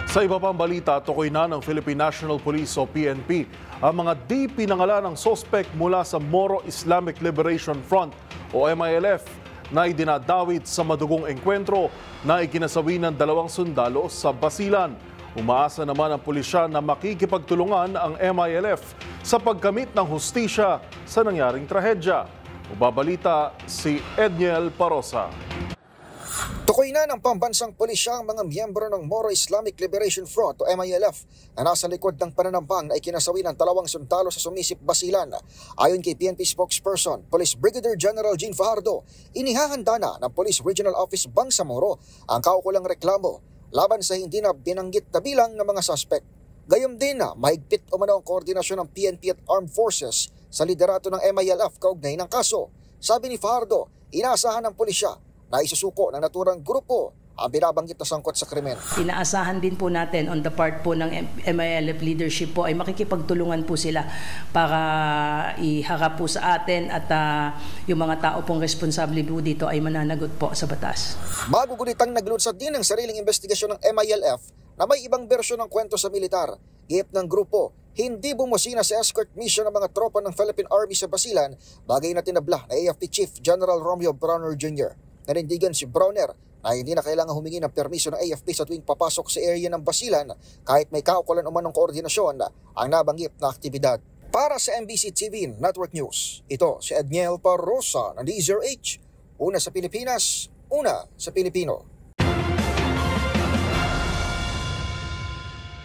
Sa iba pang balita, tukoy na ng Philippine National Police o PNP ang mga di pinangalanang sospek mula sa Moro Islamic Liberation Front o MILF na idinadawit sa madugong engkwentro na ikinasawi ng 2 sundalo sa Basilan. Umaasa naman ang pulisya na makikipagtulungan ang MILF sa pagkamit ng hustisya sa nangyaring trahedya. Ubabalita si Edniel Parosa. Tukoy na ng pambansang pulisya ang mga miyembro ng Moro Islamic Liberation Front o MILF na nasa likod ng pananambang na ikinasawi ng 2 sundalo sa Sumisip, Basilan. Ayon kay PNP spokesperson, Police Brigadier General Jean Fajardo, inihahanda na ng Police Regional Office Bangsamoro ang kaukulang reklamo laban sa hindi na binanggit na bilang ng mga suspect. Gayom din na mahigpit umano ang koordinasyon ng PNP at Armed Forces sa liderato ng MILF kaugnay ng kaso. Sabi ni Fajardo, inaasahan ng pulisya na isusuko ng naturang grupo ang binabanggit na sangkot sa krimen. Inaasahan din po natin on the part po ng MILF leadership po ay makikipagtulungan po sila para iharap po sa atin at yung mga tao pong responsable po dito ay mananagot po sa batas. Magugulitang naglunsad din ng sariling investigasyon ng MILF na may ibang bersyon ng kwento sa militar. Gihip ng grupo, hindi bumusina sa escort mission ng mga tropa ng Philippine Army sa Basilan, bagay na tinabla na AFP Chief General Romeo Browner Jr. Nanindigan si Browner na hindi na kailangan humingi ng permiso ng AFP sa tuwing papasok sa area ng Basilan kahit may kaukulan umanong koordinasyon ang nabanggit na aktibidad. Para sa MBC TV Network News, ito si Edniel Parosa ng DZRH. Una sa Pilipinas, una sa Pilipino.